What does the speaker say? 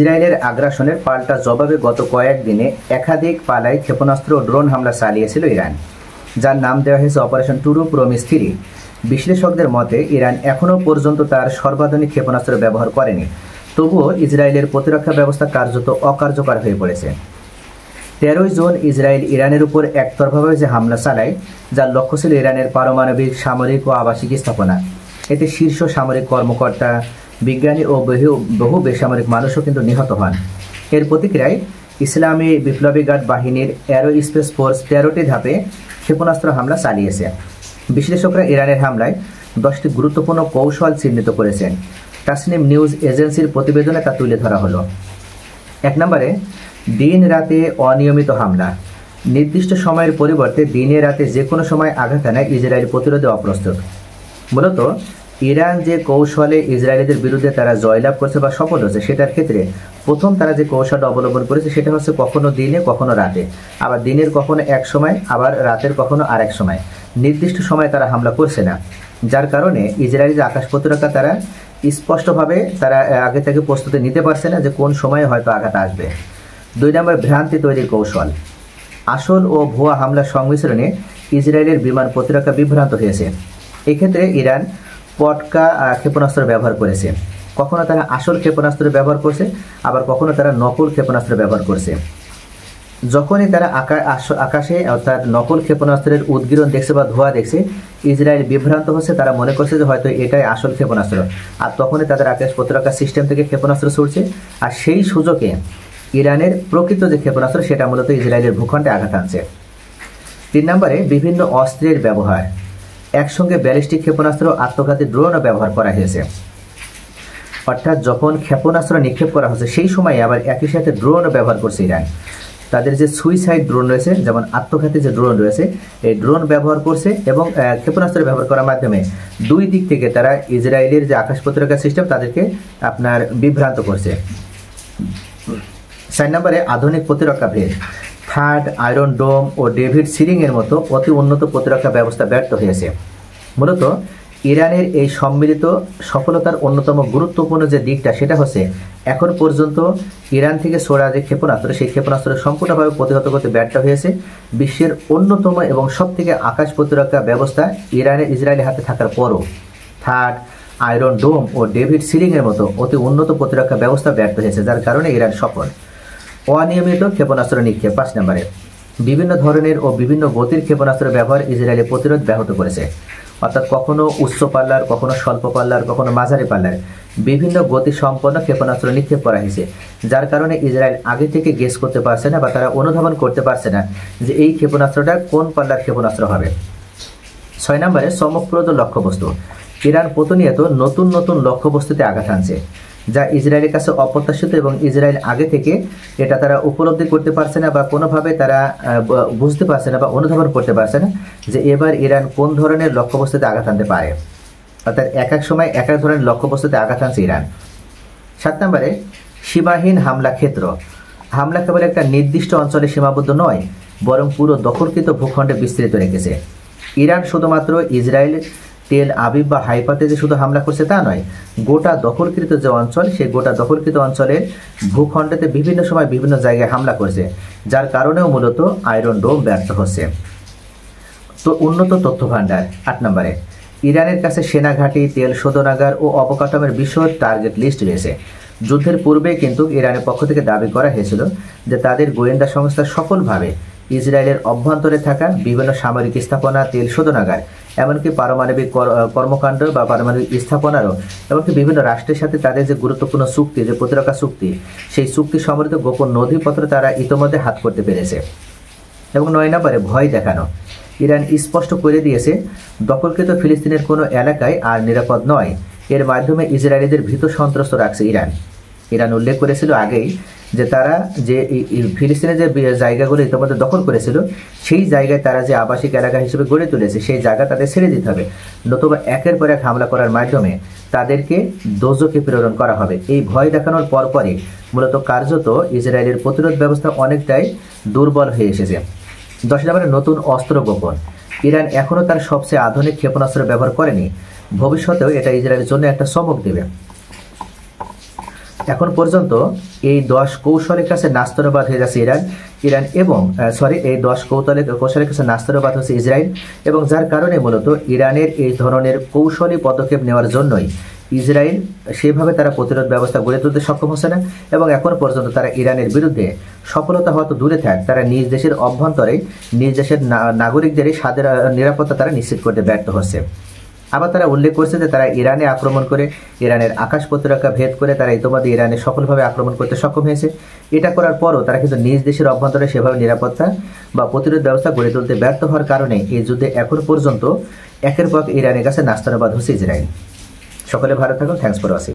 ইসরায়েলের আগ্রাসনের পাল্টা জবাবে গত কয়েকদিনে একাধিক পালায় ক্ষেপণাস্ত্র ও ড্রোন হামলা চালিয়েছিল ইরান, যার নাম দেওয়া হয়েছে অপারেশন টুরু প্রমিস 3। বিশ্লেষকদের মতে ইরান এখনও পর্যন্ত তার সর্বাধুনিক ক্ষেপণাস্ত্র ব্যবহার করেনি, তবুও ইসরায়েলের প্রতিরক্ষা ব্যবস্থা কার্যত অকার্যকর হয়ে পড়েছে। 13 জুন ইসরায়েল ইরানের উপর একতরফাভাবে যে হামলা চালায়, যার লক্ষ্য ছিল ইরানের পারমাণবিক, সামরিক ও আবাসিক স্থাপনা। এতে শীর্ষ সামরিক কর্মকর্তা, বিজ্ঞানী ও বহু বেসামরিক মানুষও কিন্তু নিহত হন। এর প্রতিক্রিয়ায় ইসলামী বিপ্লবী গার্ড বাহিনীর এরোস্পেস ফোর্স 13টি ধাপে ক্ষেপণাস্ত্র হামলা চালিয়েছে। বিশ্লেষকরা ইরানের হামলায় 10টি গুরুত্বপূর্ণ কৌশল চিহ্নিত করেছেন। তাসনিম নিউজ এজেন্সির প্রতিবেদনে তা তুলে ধরা হলো। 1 নম্বরে, দিন রাতে অনিয়মিত হামলা। নির্দিষ্ট সময়ের পরিবর্তে দিনে রাতে যে কোনো সময় আঘাত হানায় ইসরায়েল প্রতিরোধে অপ্রস্তুত। মূলত ইরান যে কৌশলে ইসরায়েলিদের বিরুদ্ধে তারা জয়লাভ করছে বা সফল হচ্ছে, সেটার ক্ষেত্রে প্রথম তারা যে কৌশলটা অবলম্বন করেছে সেটা হচ্ছে কখনো দিনে কখনো রাতে, আবার দিনের কখনো এক সময়, আবার রাতের কখনো আরেক সময়। নির্দিষ্ট সময় তারা হামলা করছে না, যার কারণে ইসরায়েলি যে আকাশ প্রতিরক্ষা তারা স্পষ্টভাবে তারা আগে থেকে প্রস্তুতি নিতে পারছে না যে কোন সময়ে হয়তো আঘাত আসবে। 2 নম্বর, ভ্রান্তি তৈরির কৌশল। আসল ও ভুয়া হামলার সংমিশ্রণে ইসরায়েলের বিমান প্রতিরক্ষা বিভ্রান্ত হয়েছে। এক্ষেত্রে ইরান পটকা ক্ষেপণাস্ত্র ব্যবহার করেছে। কখনো তারা আসল ক্ষেপণাস্ত্র ব্যবহার করছে, আবার কখনো তারা নকল ক্ষেপণাস্ত্র ব্যবহার করছে। যখনই তারা আকাশে অর্থাৎ নকল ক্ষেপণাস্ত্রের উদ্গীরণ দেখছে বা ধোঁয়া দেখছে, ইসরায়েল বিভ্রান্ত হচ্ছে, তারা মনে করছে যে হয়তো এটাই আসল ক্ষেপণাস্ত্র, আর তখনই তাদের আকাশ প্রতিরক্ষা সিস্টেম থেকে ক্ষেপণাস্ত্র ছুটছে। আর সেই সুযোগে ইরানের প্রকৃত যে ক্ষেপণাস্ত্র সেটা মূলত ইসরায়েলের ভূখণ্ডে আঘাত আনছে। 3 নম্বরে, বিভিন্ন অস্ত্রের ব্যবহার। একসঙ্গে ব্যালিস্টিক ক্ষেপণাস্ত্র, আত্মঘাতী ড্রোনও ব্যবহার করা হয়েছে। অর্থাৎ যখন ক্ষেপণাস্ত্র নিক্ষেপ করা হচ্ছে সেই সময় আবার একই সাথে ড্রোনও ব্যবহার করছে ইরান। তাদের যে সুইসাইড ড্রোন রয়েছে, যেমন আত্মঘাতী যে ড্রোন রয়েছে, এই ড্রোন ব্যবহার করছে এবং ক্ষেপণাস্ত্র ব্যবহার করার মাধ্যমে দুই দিক থেকে তারা ইসরায়েলের যে আকাশ প্রতিরক্ষা সিস্টেম তাদেরকে বিভ্রান্ত করছে। 4 নম্বরে, আধুনিক প্রতিরক্ষা ভেদ। থার্ড, আয়রন ডোম ও ডেভিড সিলিংয়ের মতো অতি উন্নত প্রতিরক্ষা ব্যবস্থা ব্যর্থ হয়েছে। মূলত ইরানের এই সম্মিলিত সফলতার অন্যতম গুরুত্বপূর্ণ যে দিকটা সেটা হচ্ছে এখন পর্যন্ত ইরান থেকে ছোড়া যে ক্ষেপণাস্ত্র, সেই ক্ষেপণাস্ত্র সম্পূর্ণভাবে প্রতিহত করতে ব্যর্থ হয়েছে। বিশ্বের অন্যতম এবং সবথেকে আকাশ প্রতিরক্ষা ব্যবস্থা ইসরায়েলের হাতে থাকার পরও থার্ড, আয়রন ডোম ও ডেভিড সিলিংয়ের মতো অতি উন্নত প্রতিরক্ষা ব্যবস্থা ব্যর্থ হয়েছে, যার কারণে ইরান সফল। অনিয়মিত ক্ষেপণাস্ত্র নিক্ষেপ। 5 নম্বরে, বিভিন্ন ধরনের ও বিভিন্ন গতির ক্ষেপণাস্ত্র ব্যবহার ইসরায়েলের প্রতিরোধ ব্যাহত করেছে। অর্থাৎ কখনো উচ্চ পাল্লার, কখনো স্বল্প পাল্লার, কখনো মাঝারি পাল্লার বিভিন্ন গতি সম্পন্ন ক্ষেপণাস্ত্র নিক্ষেপ করা হয়েছে, যার কারণে ইসরায়েল আগে থেকে গেস করতে পারছে না বা তারা অনুধাবন করতে পারছে না যে এই ক্ষেপণাস্ত্রটা কোন পাল্লার ক্ষেপণাস্ত্র হবে। 6 নম্বরে, চমকপ্রদ লক্ষ্যবস্তু। ইরান প্রতিনিয়ত নতুন নতুন লক্ষ্যবস্তুতে আঘাত আনছে, যা ইসরায়েলের কাছে অপ্রত্যাশিত এবং ইসরায়েল আগে থেকে এটা তারা উপলব্ধি করতে পারছে না বা কোনোভাবে তারা বুঝতে পারছে না বা অনুধাবন করতে পারছে না যে এবার ইরান কোন ধরনের লক্ষ্যবস্তুতে আঘাত আনতে পারে। অর্থাৎ এক এক সময় এক এক ধরনের লক্ষ্যবস্তুতে আঘাত আনছে ইরান। 7 নম্বরে, সীমাহীন হামলা ক্ষেত্র। হামলা কেবল একটা নির্দিষ্ট অঞ্চলে সীমাবদ্ধ নয়, বরং পুরো দখলকৃত ভূখণ্ডে বিস্তৃত রেখেছে। ইরান শুধুমাত্র ইসরায়েল, তেল আবিব বা হাইফাতে যে শুধু হামলা করছে তা নয়, গোটা দখলকৃত যে অঞ্চল, সেই গোটা দখলকৃত অঞ্চলের ভূখণ্ডেতে বিভিন্ন সময় বিভিন্ন জায়গায় হামলা করছে, যার কারণেও মূলত আয়রন ডোম ব্যর্থ হচ্ছে। তো উন্নত তথ্য ভাণ্ডার। 8 নম্বরে, ইরানের কাছে সেনাঘাঁটি, তেল শোধনাগার ও অবকাঠামোর বিশদ টার্গেট লিস্ট রয়েছে। যুদ্ধের পূর্বে কিন্তু ইরানের পক্ষ থেকে দাবি করা হয়েছিল যে তাদের গোয়েন্দা সংস্থা সফলভাবে ইসরায়েলের অভ্যন্তরে থাকা বিভিন্ন সামরিক স্থাপনা, তেল শোধনাগার, এমনকি পারমাণবিক কর্মকাণ্ড বা পারমাণবিক স্থাপনারও, এমনকি বিভিন্ন রাষ্ট্রের সাথে তাদের যে গুরুত্বপূর্ণ চুক্তি, যে প্রতিরক্ষা চুক্তি, সেই চুক্তি সম্বলিত গোপন নথিপত্র তারা ইতোমধ্যে হাত করতে পেরেছে। এবং 9 নম্বরে, ভয় দেখানো। ইরান স্পষ্ট করে দিয়েছে দখলকৃত ফিলিস্তিনের কোনো এলাকায় আর নিরাপদ নয়। এর মাধ্যমে ইসরায়েলিদের ভীত সন্ত্রস্ত রাখছে ইরান উল্লেখ করেছিল আগেই যে তারা যে ফিলিস্তিনের যে জায়গাগুলো ইতিমধ্যে দখল করেছিল, সেই জায়গায় তারা যে আবাসিক এলাকা হিসেবে গড়ে তুলেছে, সেই জায়গা তাদের ছেড়ে দিতে হবে, নতুবা একের পর এক হামলা করার মাধ্যমে তাদেরকে দোজখে প্রেরণ করা হবে। এই ভয় দেখানোর পরপরই মূলত কার্যত ইসরায়েলের প্রতিরোধ ব্যবস্থা অনেকটাই দুর্বল হয়ে এসেছে। 10 নম্বরে, নতুন অস্ত্র গোপন। ইরান এখনও তার সবচেয়ে আধুনিক ক্ষেপণাস্ত্র ব্যবহার করেনি, ভবিষ্যতেও এটা ইসরায়েলের জন্য একটা চমক দেবে। এখন পর্যন্ত এই 10 কৌশলের কাছে নাস্তানুবাদ হয়ে যাচ্ছে ইরান এবং এই 10 কৌশলের কাছে নাস্তানুবাদ হচ্ছে ইসরায়েল, এবং যার কারণে মূলত ইরানের এই ধরনের কৌশলী পদক্ষেপ নেওয়ার জন্যই ইসরায়েল সেভাবে তারা প্রতিরোধ ব্যবস্থা গড়ে তুলতে সক্ষম হচ্ছে না, এবং এখন পর্যন্ত তারা ইরানের বিরুদ্ধে সফলতা হয়তো দূরে থাক, তারা নিজ দেশের অভ্যন্তরে নিজ দেশের নাগরিকদের স্বাদের নিরাপত্তা তারা নিশ্চিত করতে ব্যর্থ হচ্ছে। আবার তারা উল্লেখ করছে যে তারা ইরানে আক্রমণ করে, ইরানের আকাশ প্রতিরক্ষা ভেদ করে তারা ইতিমধ্যে ইরানে সফলভাবে আক্রমণ করতে সক্ষম হয়েছে। এটা করার পরও তারা কিন্তু নিজ দেশের অভ্যন্তরে সেভাবে নিরাপত্তা বা প্রতিরোধ ব্যবস্থা গড়ে তুলতে ব্যর্থ হওয়ার কারণে এই যুদ্ধে এখন পর্যন্ত একের পর ইরানের কাছে নাস্তানুবাদ হচ্ছে ইসরায়েল। সকলে ভালো থাকুন। Thanks for watching.